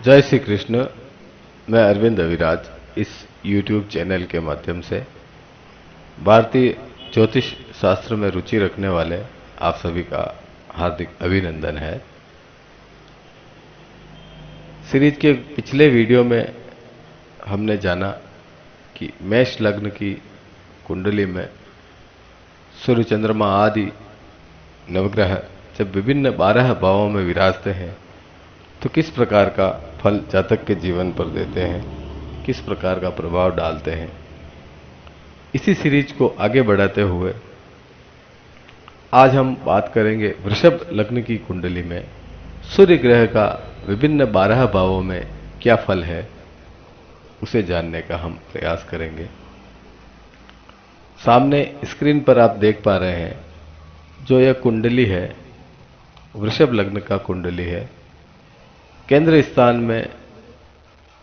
जय श्री कृष्ण। मैं अरविंद अविराज इस YouTube चैनल के माध्यम से भारतीय ज्योतिष शास्त्र में रुचि रखने वाले आप सभी का हार्दिक अभिनंदन है। सीरीज के पिछले वीडियो में हमने जाना कि मेष लग्न की कुंडली में सूर्य चंद्रमा आदि नवग्रह जब विभिन्न 12 भावों में विराजते हैं तो किस प्रकार का फल जातक के जीवन पर देते हैं, किस प्रकार का प्रभाव डालते हैं। इसी सीरीज को आगे बढ़ाते हुए आज हम बात करेंगे वृषभ लग्न की कुंडली में सूर्य ग्रह का विभिन्न 12 भावों में क्या फल है, उसे जानने का हम प्रयास करेंगे। सामने स्क्रीन पर आप देख पा रहे हैं जो यह कुंडली है, वृषभ लग्न का कुंडली है। केंद्र स्थान में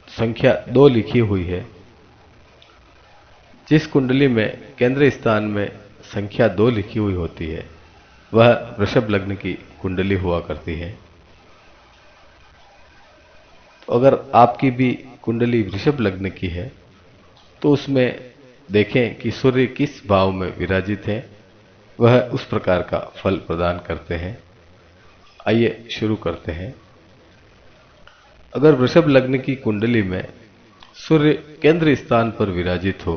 संख्या 2 लिखी हुई है। जिस कुंडली में केंद्र स्थान में संख्या 2 लिखी हुई होती है वह वृषभ लग्न की कुंडली हुआ करती है। तो अगर आपकी भी कुंडली वृषभ लग्न की है तो उसमें देखें कि सूर्य किस भाव में विराजित है, वह उस प्रकार का फल प्रदान करते हैं। आइए शुरू करते हैं। अगर वृषभ लग्न की कुंडली में सूर्य केंद्र स्थान पर विराजित हो,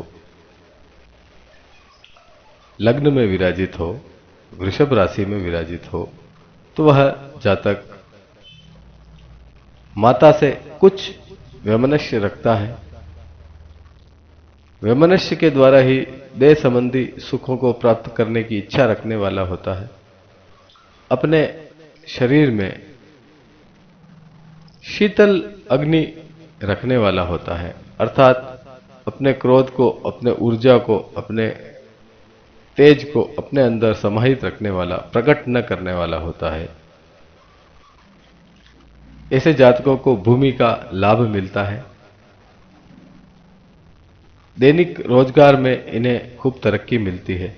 लग्न में विराजित हो, वृषभ राशि में विराजित हो, तो वह जातक माता से कुछ वैमनस्य रखता है। वैमनस्य के द्वारा ही देह संबंधी सुखों को प्राप्त करने की इच्छा रखने वाला होता है। अपने शरीर में शीतल अग्नि रखने वाला होता है, अर्थात अपने क्रोध को, अपने ऊर्जा को, अपने तेज को अपने अंदर समाहित रखने वाला, प्रकट न करने वाला होता है। ऐसे जातकों को भूमि का लाभ मिलता है। दैनिक रोजगार में इन्हें खूब तरक्की मिलती है।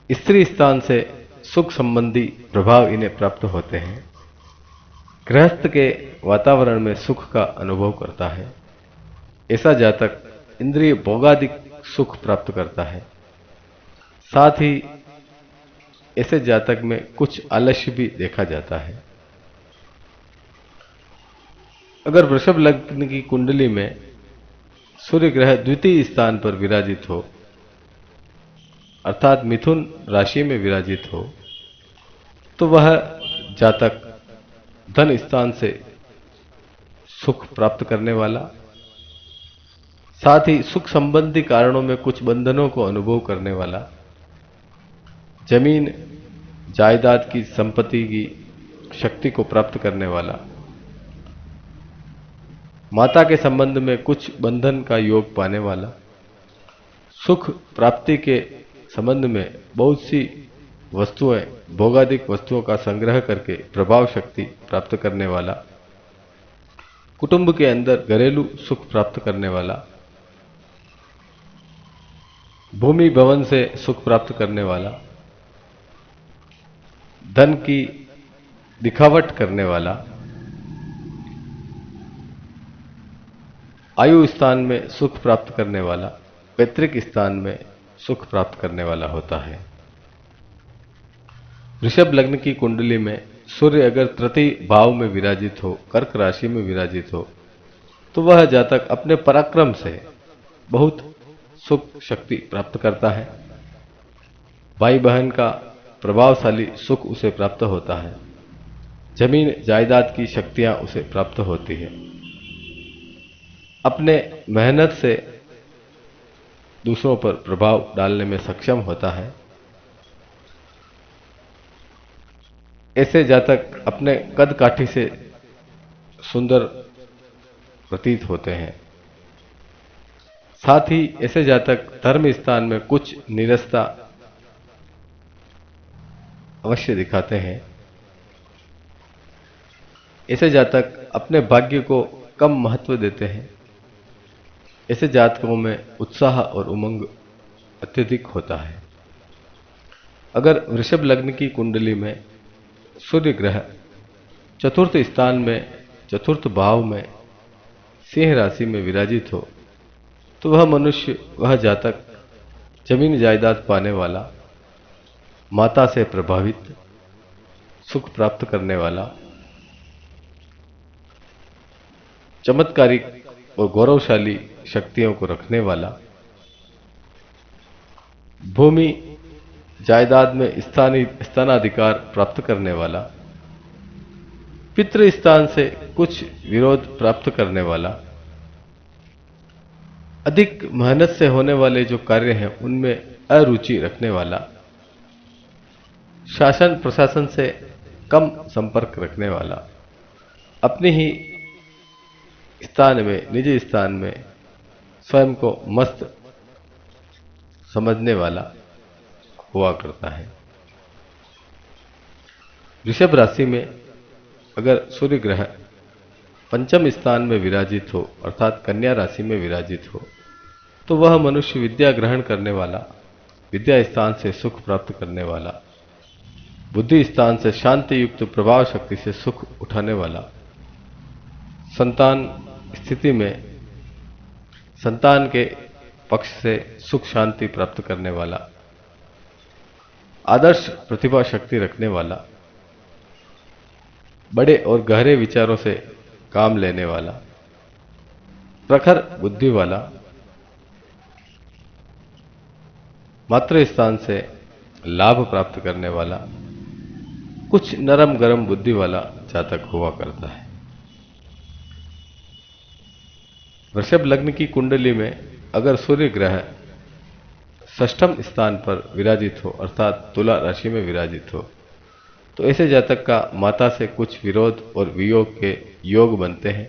स्त्री स्थान से सुख संबंधी प्रभाव इन्हें प्राप्त होते हैं। गृहस्थ के वातावरण में सुख का अनुभव करता है। ऐसा जातक इंद्रिय भोगादिक सुख प्राप्त करता है। साथ ही ऐसे जातक में कुछ आलस्य भी देखा जाता है। अगर वृषभ लग्न की कुंडली में सूर्य ग्रह द्वितीय स्थान पर विराजित हो, अर्थात मिथुन राशि में विराजित हो, तो वह जातक धन स्थान से सुख प्राप्त करने वाला, साथ ही सुख संबंधी कारणों में कुछ बंधनों को अनुभव करने वाला, जमीन जायदाद की संपत्ति की शक्ति को प्राप्त करने वाला, माता के संबंध में कुछ बंधन का योग पाने वाला, सुख प्राप्ति के संबंध में बहुत सी वस्तुएं, भोगादिक वस्तुओं का संग्रह करके प्रभाव शक्ति प्राप्त करने वाला, कुटुंब के अंदर घरेलू सुख प्राप्त करने वाला, भूमि भवन से सुख प्राप्त करने वाला, धन की दिखावट करने वाला, आयु स्थान में सुख प्राप्त करने वाला, पैतृक स्थान में सुख प्राप्त करने वाला होता है। वृषभ लग्न की कुंडली में सूर्य अगर तृतीय भाव में विराजित हो, कर्क राशि में विराजित हो, तो वह जातक अपने पराक्रम से बहुत सुख शक्ति प्राप्त करता है। भाई बहन का प्रभावशाली सुख उसे प्राप्त होता है। जमीन जायदाद की शक्तियां उसे प्राप्त होती है। अपने मेहनत से दूसरों पर प्रभाव डालने में सक्षम होता है। ऐसे जातक अपने कद काठी से सुंदर प्रतीत होते हैं। साथ ही ऐसे जातक धर्म स्थान में कुछ नीरसता अवश्य दिखाते हैं। ऐसे जातक अपने भाग्य को कम महत्व देते हैं। ऐसे जातकों में उत्साह और उमंग अत्यधिक होता है। अगर वृषभ लग्न की कुंडली में सूर्य ग्रह चतुर्थ स्थान में चतुर्थ भाव में सिंह राशि में विराजित हो तो वह मनुष्य, वह जातक जमीन जायदाद पाने वाला, माता से प्रभावित, सुख प्राप्त करने वाला, चमत्कारिक और गौरवशाली शक्तियों को रखने वाला, भूमि जायदाद में स्थानाधिकार प्राप्त करने वाला, पितृ स्थान से कुछ विरोध प्राप्त करने वाला, अधिक मेहनत से होने वाले जो कार्य हैं उनमें अरुचि रखने वाला, शासन प्रशासन से कम संपर्क रखने वाला, अपने ही स्थान में, निजी स्थान में स्वयं को मस्त समझने वाला हुआ करता है। वृषभ राशि में अगर सूर्य ग्रह पंचम स्थान में विराजित हो अर्थात कन्या राशि में विराजित हो तो वह मनुष्य विद्या ग्रहण करने वाला, विद्या स्थान से सुख प्राप्त करने वाला, बुद्धि स्थान से शांति युक्त प्रभाव शक्ति से सुख उठाने वाला, संतान स्थिति में संतान के पक्ष से सुख शांति प्राप्त करने वाला, आदर्श प्रतिभा शक्ति रखने वाला, बड़े और गहरे विचारों से काम लेने वाला, प्रखर बुद्धि वाला, मातृ स्थान से लाभ प्राप्त करने वाला, कुछ नरम गरम बुद्धि वाला जातक हुआ करता है। वृषभ लग्न की कुंडली में अगर सूर्य ग्रह षष्ठम स्थान पर विराजित हो अर्थात तुला राशि में विराजित हो तो ऐसे जातक का माता से कुछ विरोध और वियोग के योग बनते हैं।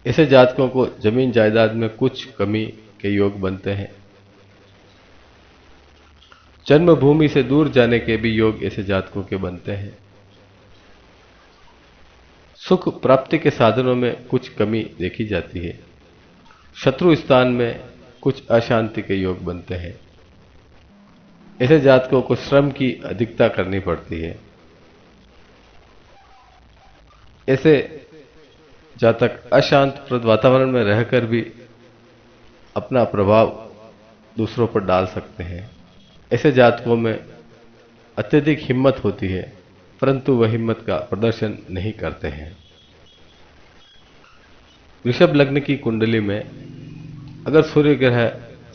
ऐसे जातकों को जमीन जायदाद में कुछ कमी के योग बनते हैं। जन्मभूमि से दूर जाने के भी योग ऐसे जातकों के बनते हैं। सुख प्राप्ति के साधनों में कुछ कमी देखी जाती है। शत्रु स्थान में कुछ अशांति के योग बनते हैं। ऐसे जातकों को श्रम की अधिकता करनी पड़ती है। ऐसे जातक अशांत वातावरण में रहकर भी अपना प्रभाव दूसरों पर डाल सकते हैं। ऐसे जातकों में अत्यधिक हिम्मत होती है परंतु वह हिम्मत का प्रदर्शन नहीं करते हैं। वृषभ लग्न की कुंडली में अगर सूर्य ग्रह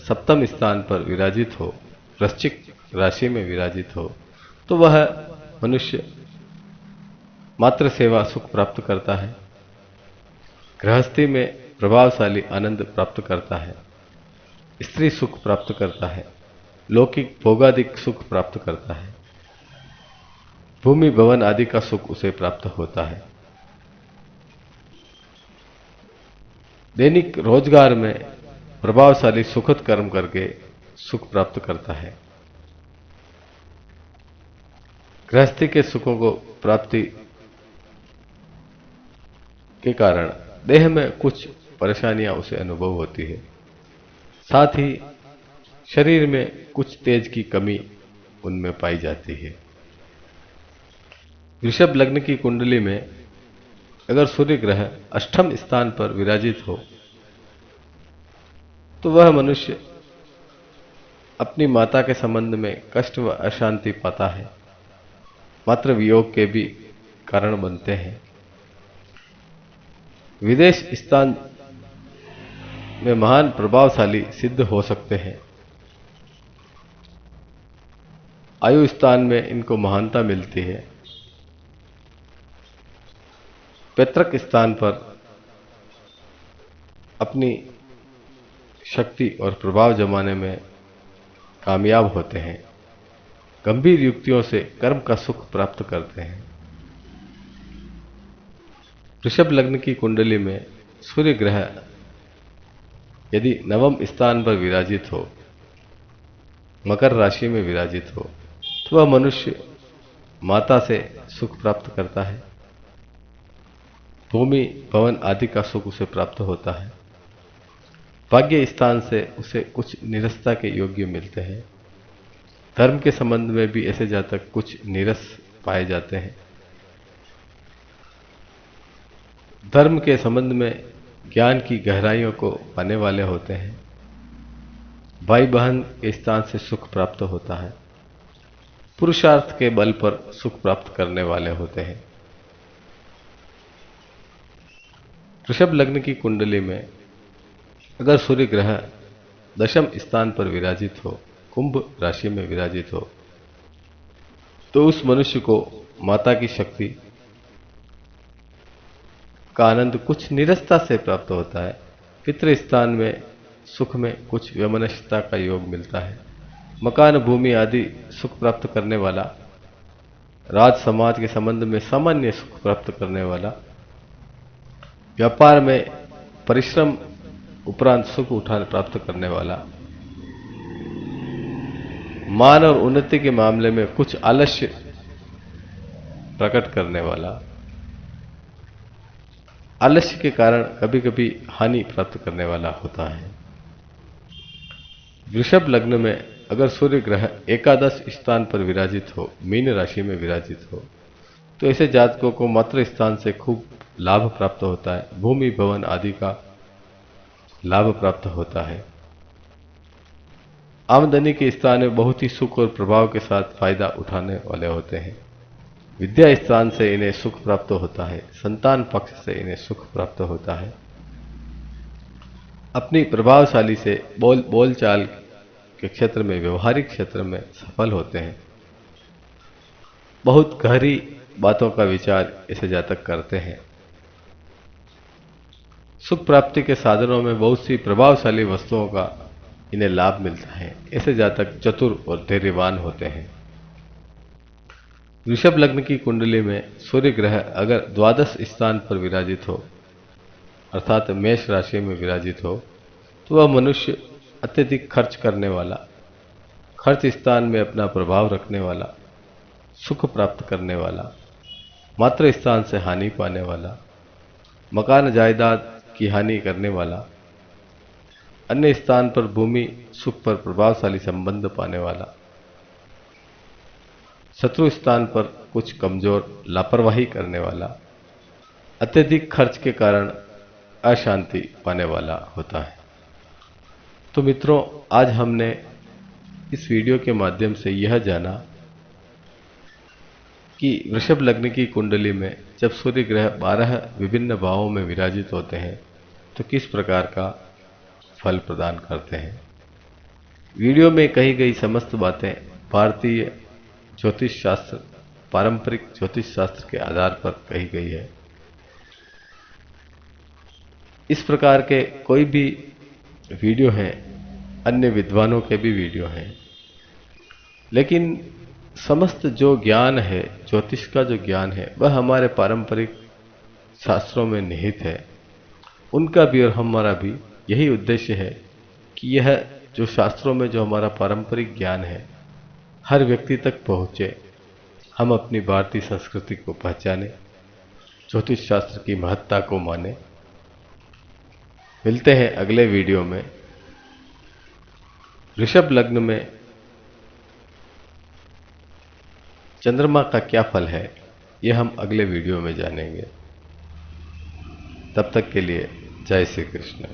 सप्तम स्थान पर विराजित हो, वृश्चिक राशि में विराजित हो तो वह मनुष्य मातृ सेवा सुख प्राप्त करता है, गृहस्थी में प्रभावशाली आनंद प्राप्त करता है, स्त्री सुख प्राप्त करता है, लौकिक भोगादिक सुख प्राप्त करता है, भूमि भवन आदि का सुख उसे प्राप्त होता है। दैनिक रोजगार में प्रभावशाली सुखद कर्म करके सुख प्राप्त करता है। गृहस्थी के सुखों को प्राप्ति के कारण देह में कुछ परेशानियां उसे अनुभव होती है। साथ ही शरीर में कुछ तेज की कमी उनमें पाई जाती है। वृषभ लग्न की कुंडली में अगर सूर्य ग्रह अष्टम स्थान पर विराजित हो तो वह मनुष्य अपनी माता के संबंध में कष्ट व अशांति पाता है। मातृ वियोग के भी कारण बनते हैं। विदेश स्थान में महान प्रभावशाली सिद्ध हो सकते हैं। आयु स्थान में इनको महानता मिलती है। पैतृक स्थान पर अपनी शक्ति और प्रभाव जमाने में कामयाब होते हैं। गंभीर युक्तियों से कर्म का सुख प्राप्त करते हैं। वृषभ लग्न की कुंडली में सूर्य ग्रह यदि नवम स्थान पर विराजित हो, मकर राशि में विराजित हो तो वह मनुष्य माता से सुख प्राप्त करता है। भूमि भवन आदि का सुख उसे प्राप्त होता है। भाग्य स्थान से उसे कुछ निरस्ता के योग्य मिलते हैं। धर्म के संबंध में भी ऐसे जातक कुछ नीरस पाए जाते हैं। धर्म के संबंध में ज्ञान की गहराइयों को पाने वाले होते हैं। भाई बहन के स्थान से सुख प्राप्त होता है। पुरुषार्थ के बल पर सुख प्राप्त करने वाले होते हैं। वृषभ लग्न की कुंडली में अगर सूर्य ग्रह दशम स्थान पर विराजित हो, कुंभ राशि में विराजित हो, तो उस मनुष्य को माता की शक्ति का आनंद कुछ नीरसता से प्राप्त होता है। पितृ स्थान में सुख में कुछ वैमनस्यता का योग मिलता है। मकान भूमि आदि सुख प्राप्त करने वाला, राज समाज के संबंध में सामान्य सुख प्राप्त करने वाला, व्यापार में परिश्रम उपरांत सुख उठान प्राप्त करने वाला, मान और उन्नति के मामले में कुछ आलस्य प्रकट करने वाला, आलस्य के कारण कभी कभी हानि प्राप्त करने वाला होता है। वृषभ लग्न में अगर सूर्य ग्रह एकादश स्थान पर विराजित हो, मीन राशि में विराजित हो, तो ऐसे जातकों को मातृ स्थान से खूब लाभ प्राप्त होता है। भूमि भवन आदि का लाभ प्राप्त होता है। आमदनी के स्थान में बहुत ही सुख और प्रभाव के साथ फायदा उठाने वाले होते हैं। विद्या स्थान से इन्हें सुख प्राप्त होता है। संतान पक्ष से इन्हें सुख प्राप्त होता है। अपनी प्रभावशाली से बोलचाल के क्षेत्र में, व्यवहारिक क्षेत्र में सफल होते हैं। बहुत गहरी बातों का विचार ऐसे जातक करते हैं। सुख प्राप्ति के साधनों में बहुत सी प्रभावशाली वस्तुओं का इन्हें लाभ मिलता है। ऐसे जातक चतुर और धैर्यवान होते हैं। वृषभ लग्न की कुंडली में सूर्य ग्रह अगर द्वादश स्थान पर विराजित हो, अर्थात मेष राशि में विराजित हो, तो वह मनुष्य अत्यधिक खर्च करने वाला, खर्च स्थान में अपना प्रभाव रखने वाला, सुख प्राप्त करने वाला, मातृ स्थान से हानि पाने वाला, मकान जायदाद की हानि करने वाला, अन्य स्थान पर भूमि सुख पर प्रभावशाली संबंध पाने वाला, शत्रु स्थान पर कुछ कमजोर लापरवाही करने वाला, अत्यधिक खर्च के कारण अशांति पाने वाला होता है। तो मित्रों, आज हमने इस वीडियो के माध्यम से यह जाना कि वृषभ लग्न की कुंडली में जब सूर्य ग्रह 12 विभिन्न भावों में विराजित होते हैं तो किस प्रकार का फल प्रदान करते हैं। वीडियो में कही गई समस्त बातें भारतीय ज्योतिष शास्त्र, पारंपरिक ज्योतिष शास्त्र के आधार पर कही गई है। इस प्रकार के कोई भी वीडियो हैं, अन्य विद्वानों के भी वीडियो हैं, लेकिन समस्त जो ज्ञान है, ज्योतिष का जो ज्ञान है, वह हमारे पारंपरिक शास्त्रों में निहित है। उनका भी और हमारा भी यही उद्देश्य है कि यह जो शास्त्रों में जो हमारा पारंपरिक ज्ञान है हर व्यक्ति तक पहुँचे, हम अपनी भारतीय संस्कृति को पहचाने, ज्योतिष शास्त्र की महत्ता को माने। मिलते हैं अगले वीडियो में। वृषभ लग्न में चंद्रमा का क्या फल है, यह हम अगले वीडियो में जानेंगे। तब तक के लिए जय श्री कृष्ण।